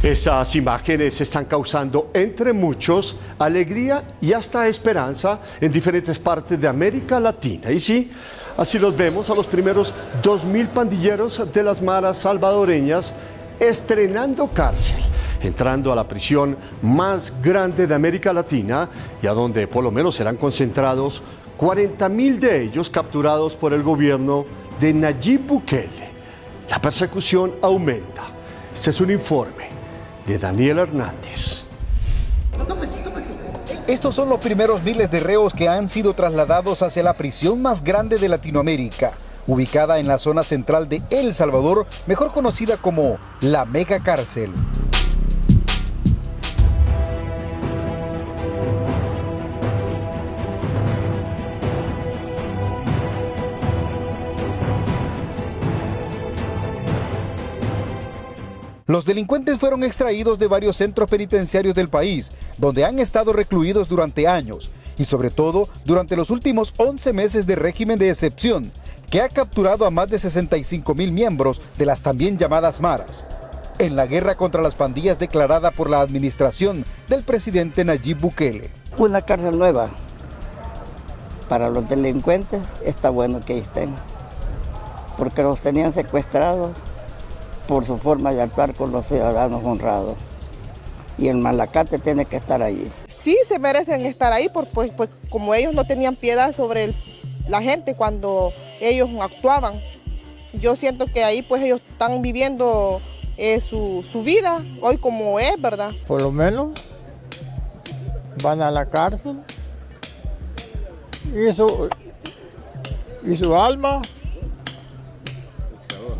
Esas imágenes están causando entre muchos alegría y hasta esperanza en diferentes partes de América Latina. Y sí, así los vemos a los primeros 2.000 pandilleros de las maras salvadoreñas estrenando cárcel, entrando a la prisión más grande de América Latina y a donde por lo menos serán concentrados 40.000 de ellos capturados por el gobierno de Nayib Bukele. La persecución aumenta. Este es un informe de Daniel Hernández. Estos son los primeros miles de reos que han sido trasladados hacia la prisión más grande de Latinoamérica, ubicada en la zona central de El Salvador, mejor conocida como la Mega Cárcel. Los delincuentes fueron extraídos de varios centros penitenciarios del país, donde han estado recluidos durante años, y sobre todo durante los últimos 11 meses de régimen de excepción, que ha capturado a más de 65.000 miembros de las también llamadas maras. En la guerra contra las pandillas declarada por la administración del presidente Nayib Bukele. Una cárcel nueva para los delincuentes, está bueno que estén, porque los tenían secuestrados por su forma de actuar con los ciudadanos honrados. Y el malacate tiene que estar allí. Sí, se merecen estar ahí, pues como ellos no tenían piedad sobre la gente cuando ellos actuaban. Yo siento que ahí pues ellos están viviendo su vida hoy como es, ¿verdad? Por lo menos van a la cárcel y su alma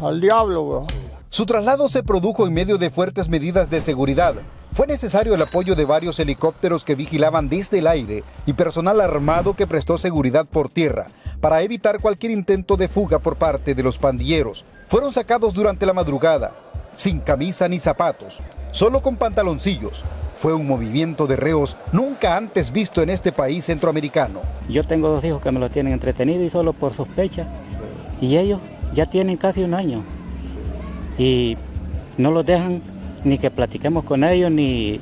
al diablo, bro. Su traslado se produjo en medio de fuertes medidas de seguridad. Fue necesario el apoyo de varios helicópteros que vigilaban desde el aire y personal armado que prestó seguridad por tierra para evitar cualquier intento de fuga por parte de los pandilleros. Fueron sacados durante la madrugada, sin camisa ni zapatos, solo con pantaloncillos. Fue un movimiento de reos nunca antes visto en este país centroamericano. Yo tengo 2 hijos que me lo tienen entretenido y solo por sospecha, y ellos ya tienen casi 1 año. Y no los dejan ni que platiquemos con ellos ni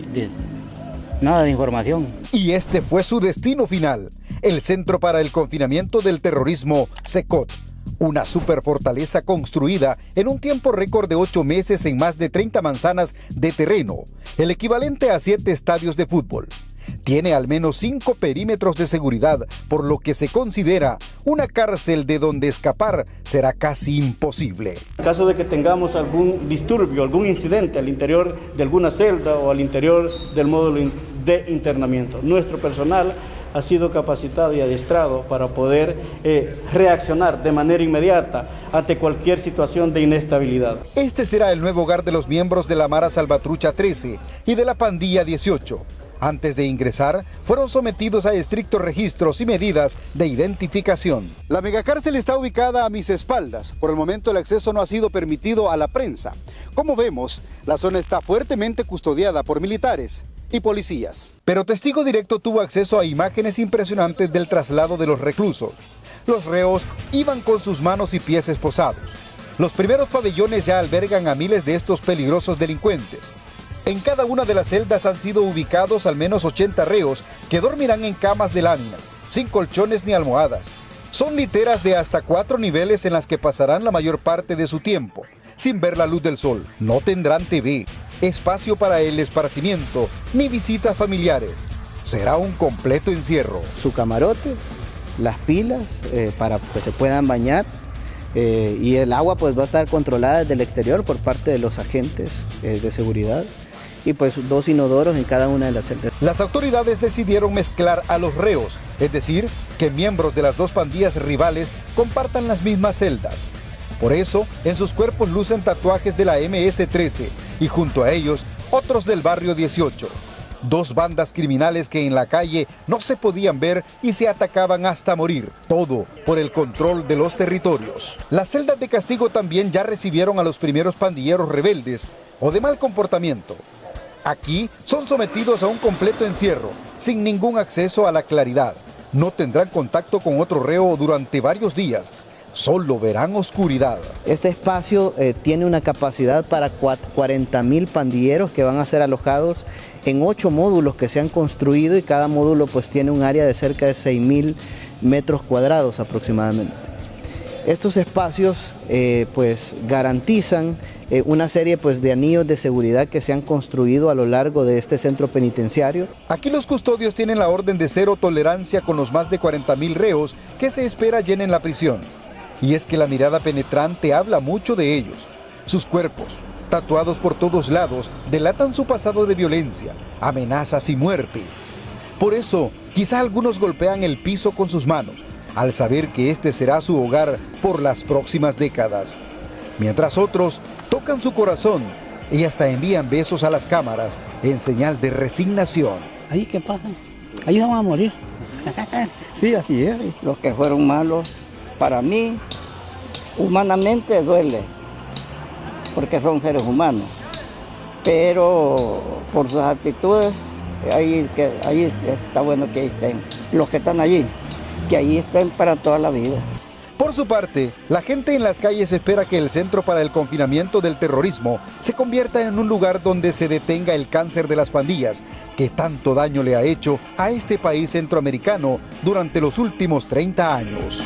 nada de información. Y este fue su destino final, el Centro para el Confinamiento del Terrorismo, CECOT, una superfortaleza construida en un tiempo récord de 8 meses en más de 30 manzanas de terreno, el equivalente a 7 estadios de fútbol. Tiene al menos 5 perímetros de seguridad, por lo que se considera una cárcel de donde escapar será casi imposible. En caso de que tengamos algún disturbio, algún incidente al interior de alguna celda o al interior del módulo de internamiento, nuestro personal ha sido capacitado y adiestrado para poder reaccionar de manera inmediata ante cualquier situación de inestabilidad. Este será el nuevo hogar de los miembros de la Mara Salvatrucha 13 y de la Pandilla 18. Antes de ingresar, fueron sometidos a estrictos registros y medidas de identificación. La megacárcel está ubicada a mis espaldas. Por el momento el acceso no ha sido permitido a la prensa. Como vemos, la zona está fuertemente custodiada por militares y policías. Pero Testigo Directo tuvo acceso a imágenes impresionantes del traslado de los reclusos. Los reos iban con sus manos y pies esposados. Los primeros pabellones ya albergan a miles de estos peligrosos delincuentes. En cada una de las celdas han sido ubicados al menos 80 reos que dormirán en camas de lámina, sin colchones ni almohadas. Son literas de hasta 4 niveles en las que pasarán la mayor parte de su tiempo, sin ver la luz del sol. No tendrán TV, espacio para el esparcimiento, ni visitas familiares. Será un completo encierro. Su camarote, las pilas para que se puedan bañar. Y el agua pues va a estar controlada desde el exterior por parte de los agentes de seguridad. Y pues 2 inodoros en cada una de las celdas. Las autoridades decidieron mezclar a los reos, es decir, que miembros de las 2 pandillas rivales compartan las mismas celdas. Por eso, en sus cuerpos lucen tatuajes de la MS-13 y junto a ellos, otros del barrio 18. 2 bandas criminales que en la calle no se podían ver y se atacaban hasta morir. Todo por el control de los territorios. Las celdas de castigo también ya recibieron a los primeros pandilleros rebeldes o de mal comportamiento. Aquí son sometidos a un completo encierro, sin ningún acceso a la claridad. No tendrán contacto con otro reo durante varios días. solo verán oscuridad. Este espacio tiene una capacidad para 40.000 pandilleros que van a ser alojados en 8 módulos que se han construido, y cada módulo pues tiene un área de cerca de 6.000 metros cuadrados aproximadamente. Estos espacios pues garantizan una serie pues de anillos de seguridad que se han construido a lo largo de este centro penitenciario. Aquí los custodios tienen la orden de cero tolerancia con los más de 40.000 reos que se espera llenen la prisión. Y es que la mirada penetrante habla mucho de ellos. Sus cuerpos, tatuados por todos lados, delatan su pasado de violencia, amenazas y muerte. Por eso, quizá algunos golpean el piso con sus manos, al saber que este será su hogar por las próximas décadas. Mientras otros tocan su corazón y hasta envían besos a las cámaras en señal de resignación. Ahí, ¿qué pasa? Ahí vamos a morir. Sí, así es. Los que fueron malos, para mí, humanamente duele, porque son seres humanos, pero por sus actitudes, ahí está bueno que ahí estén. Los que están allí, que ahí estén para toda la vida. Por su parte, la gente en las calles espera que el Centro para el Confinamiento del Terrorismo se convierta en un lugar donde se detenga el cáncer de las pandillas, que tanto daño le ha hecho a este país centroamericano durante los últimos 30 años.